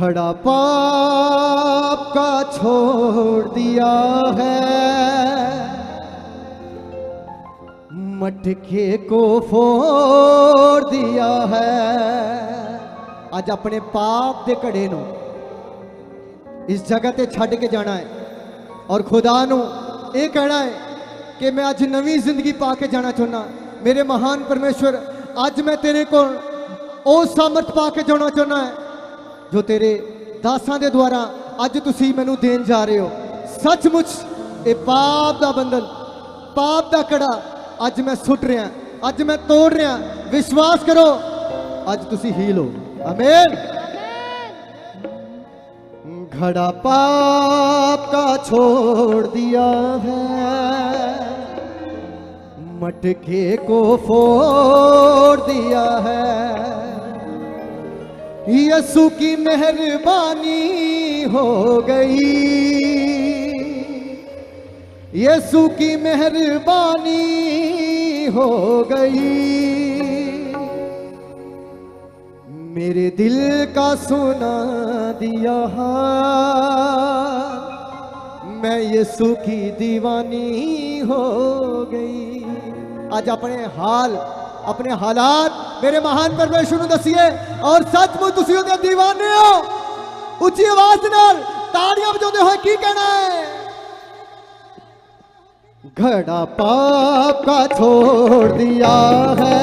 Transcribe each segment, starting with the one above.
घड़ा पाप का छोड़ दिया है, मटके को फोड़ दिया है। आज अपने पाप के घड़े नू इस जगह ते छड़ के जाना है और खुदा नू ये कहना है कि मैं आज नवी जिंदगी पा के जाना चाहना। मेरे महान परमेश्वर, आज मैं तेरे को ओ सामर्थ पा के जाना चाहना है जो तेरे दासां दे द्वारा अज तुसी मैनू देन जा रहे हो। सचमुच ये पाप दा बंधन, पाप दा कड़ा अज मैं सुट रहा, अज मैं तोड़ रहा। विश्वास करो अज तुसी हील हो। आमीन। घड़ा पाप का छोड़ दिया है, मटके को फोड़ दिया है। यीशु की मेहरबानी हो गई, यीशु की मेहरबानी हो गई। मेरे दिल का सुना दिया मैं यीशु की दीवानी हो गई। आज अपने हाल, अपने हालात मेरे महान परमेश्वर को दसिए और सचमुच तुसी उहदे दीवाने हो। उच्ची आवाज नाल ताड़ियां बजाते हुए की कहना है? घड़ा पाप का छोड़ दिया है,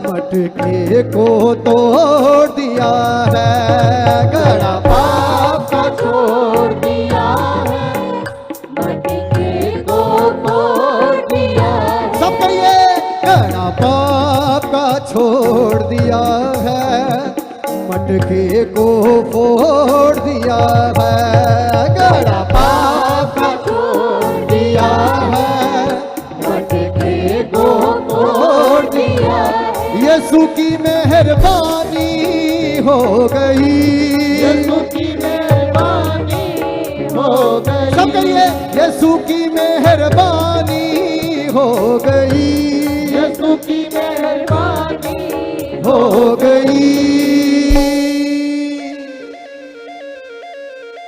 मटके को तोड़ दिया है। घड़ा पाप का छोड़ दिया है, मटके को तोड़ दिया है। सब कहिए, घड़ा पाप का छोड़ दिया है, मटके को फोड़ दिया है। घड़ा पाप का छोड़ दिया है, मटके को तोड़ दिया है। यीशु की मेहरबानी हो गई, यीशु की मेहरबानी हो गई। सब करिए, यीशु की मेहरबानी हो गई, यीशु की मेहरबानी हो गई।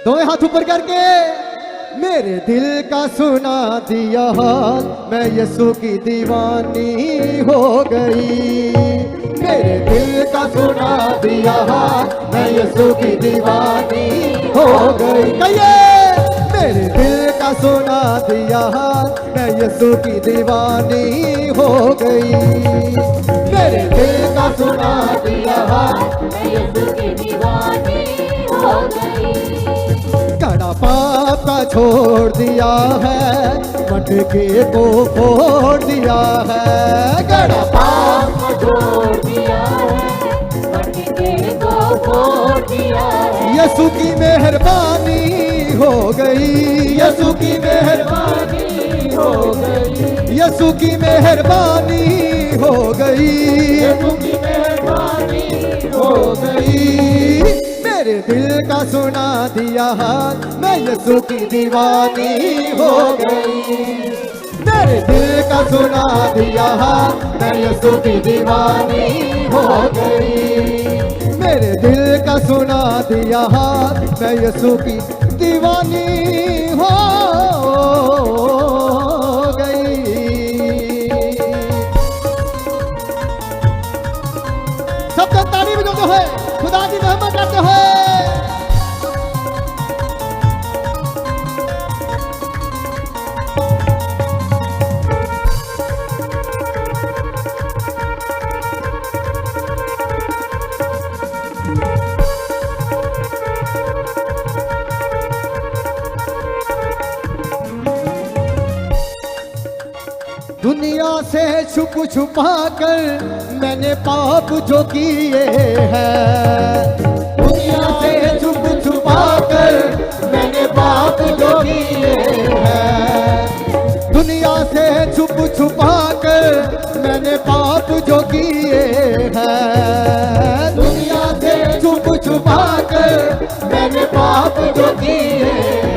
दोनों हाथ ऊपर करके मेरे दिल का सुना दिया हाल, मैं यीशु की दीवानी हो गई। मेरे दिल का सुना दिया हाल, मैं यीशु की दीवानी हो गई। कहिए, मेरे दिल का सुना दिया हाल, मैं यीशु की दीवानी हो गई। मेरे दिल का सुना दिया हाल, मैं यीशु की दीवानी हो गई। घड़ा पाप का छोड़ दिया है, मटके को फोड़ दिया है। घड़ा पाप का छोड़ दिया है, मटके को फोड़ दिया है। यीशु की मेहरबानी हो गई, यीशु की मेहरबानी हो गई। यीशु की मेहरबानी हो गई, यीशु की मेहरबानी हो गई। मेरे दिल का सुना दिया हाल, मैं यीशु की दीवानी हो गई। मेरे दिल का सुना दिया हाल, मैं यीशु की दीवानी हो गई। मेरे दिल का सुना दिया हाल, मैं यीशु की दीवानी हो गई। सबको ताली बजाते हुए खुदा की रहमत करते हुए दुनिया से छुप छुपा कर मैंने पाप जो किए हैं। दुनिया से छुप छुपा कर मैंने पाप जो किए हैं। दुनिया से छुप छुपा कर मैंने पाप जो किए हैं। दुनिया से छुप छुपा कर मैंने पाप जो किए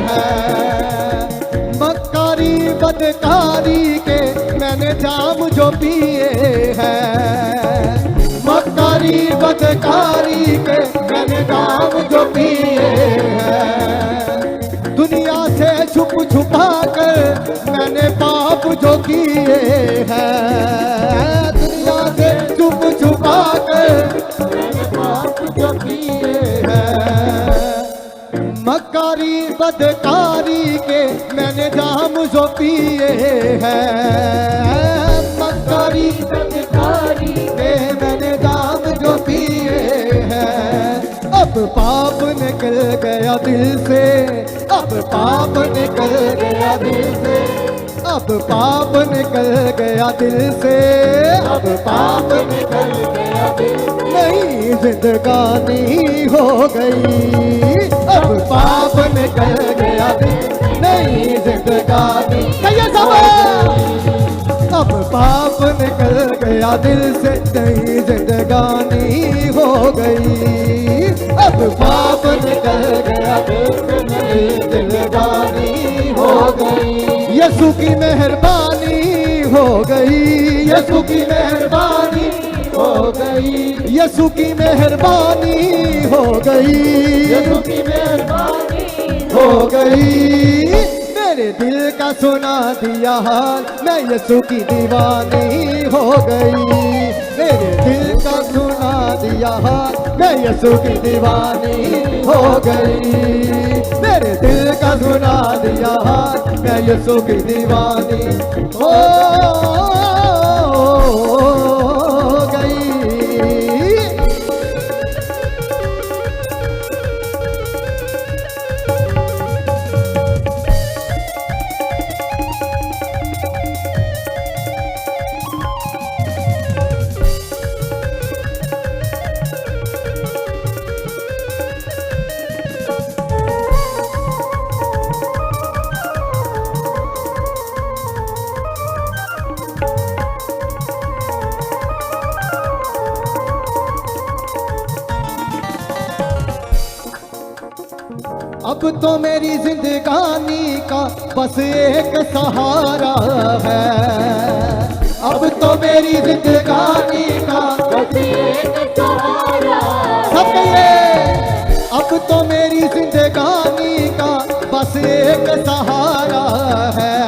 हैं। मक्कारी बदकारी के मैंने जाम जो पिए हैं। मक्कारी बदकारी के मैंने काम जो किए हैं। दुनिया से छुप छुपा कर मैंने पाप जो किए हैं। दुनिया से छुप छुपा कर मैंने पाप जो किए हैं। मक्कारी बदकारी के मैंने जाम जो पिए हैं। मक्कारी बदकारी के मैंने जाम जो पिए हैं। अब पाप निकल गया दिल से, अब पाप निकल गया दिल से, अब पाप निकल गया दिल से, अब पाप निकल गया दिल से। नई जिंदगानी हो गई, अब पाप निकल गया दिल से, नई जिंदगानी। अब पाप निकल गया दिल से, नई जिंदगानी हो गई। अब पाप निकल गया दिल से, नई जिंदगानी हो गई। यीशु की मेहरबानी हो गई, यीशु की मेहरबानी हो गई, यीशु की मेहरबानी हो गई, यीशु की मेहरबानी हो गई। मेरे दिल का सुना दिया हाल, मैं यीशु की दीवानी हो गई। मेरे दिल का सुना दिया हाल, मैं यीशु की दीवानी हो गई। मेरे दिल का सुना दिया हाल, मैं यीशु की दीवानी हो गई। अब तो मेरी जिंदगानी का बस एक सहारा है। अब तो मेरी जिंदगानी का बस एक सहारा सब कहिए। अब तो मेरी जिंदगानी का बस एक सहारा है।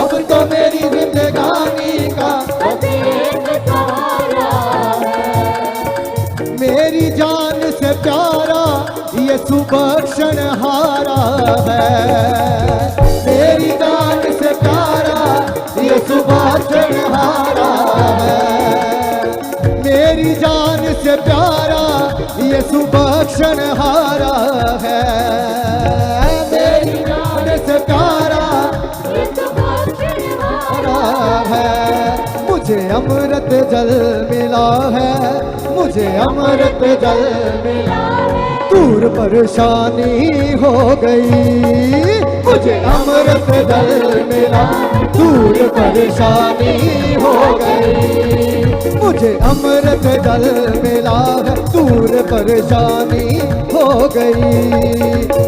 अब तो मेरी जिंदगानी का बस एक सहारा है। मेरी जान से प्यारा यीशु बख्शनहारा है। मेरी जान से प्यारा यीशु बख्शनहारा है। मेरी जान से प्यारा यीशु बख्शनहारा है। मेरी जान से प्यारा यीशु बख्शनहारा है। मुझे अमृत जल मिला है, मुझे अमृत जल मिला है। दूर परेशानी हो गई, मुझे अमृत जल मिला। दूर परेशानी हो गई, मुझे अमृत जल मिला है। दूर परेशानी हो गई,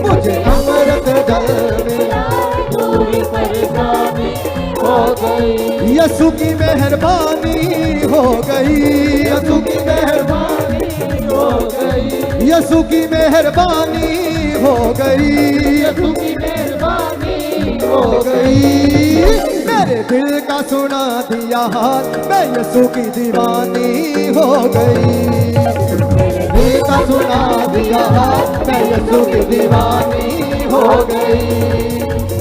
मुझे अमृत जल मिला। दूर परेशानी हो गई। यीशु की मेहरबानी हो गई, यीशु की मेहरबानी हो गई। यीशु की मेहरबानी हो गई, यीशु की मेहरबानी हो गई। मेरे दिल का सुना दिया हाल, मैं यीशु की दीवानी हो गई। मेरे दिल का सुना दिया हाल, मैं यीशु की दीवानी हो गई।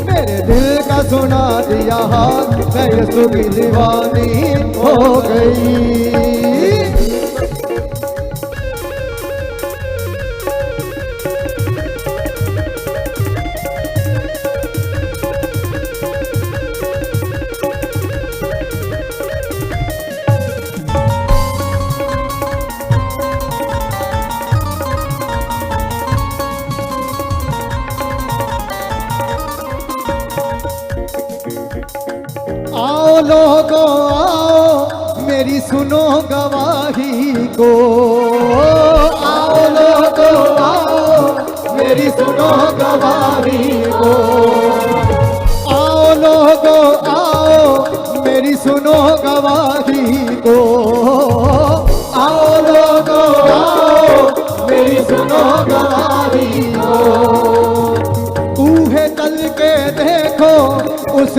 मेरे दिल का सुना दिया हाल, मैं यीशु की दीवानी हो गई। आओ लोगों आओ, मेरी सुनो गवाही को। आओ लोगों आओ, मेरी सुनो गवाही को। आओ लोगों आओ, मेरी सुनो गवाही को। आओ लोगों आओ, मेरी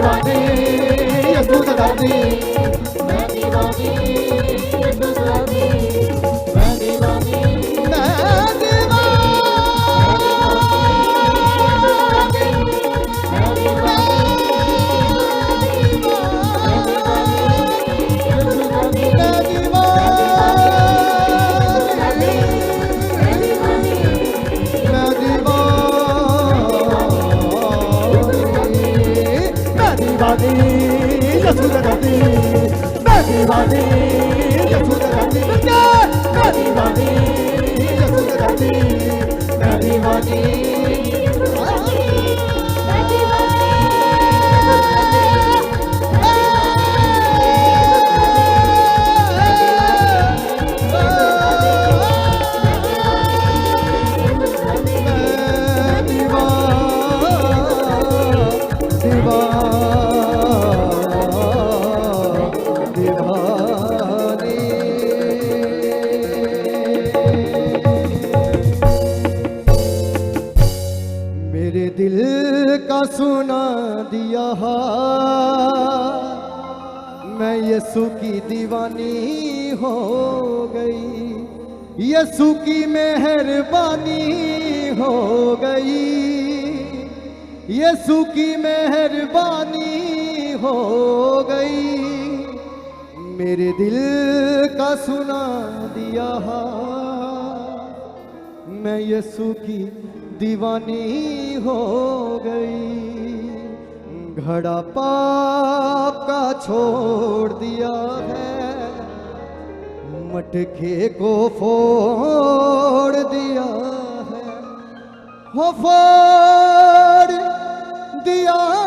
दीवानी यसु का दर्दी मैं दीवानी यसु का दी मैं दीवानी मैं दीवानी यसु का दर्दी मैं दीवानी यसु का दर्दी मैं दीवानी मेरे दिल का सुना दिया हाल मैं यीशु की दीवानी हो गई यीशु की मेहरबानी हो गई यीशु की मेहरबानी हो गई मेरे दिल का सुना दिया हाल मैं यीशु की दीवानी हो गई घड़ा पाप का छोड़ दिया है मटके को फोड़ दिया है हो फोड़ दिया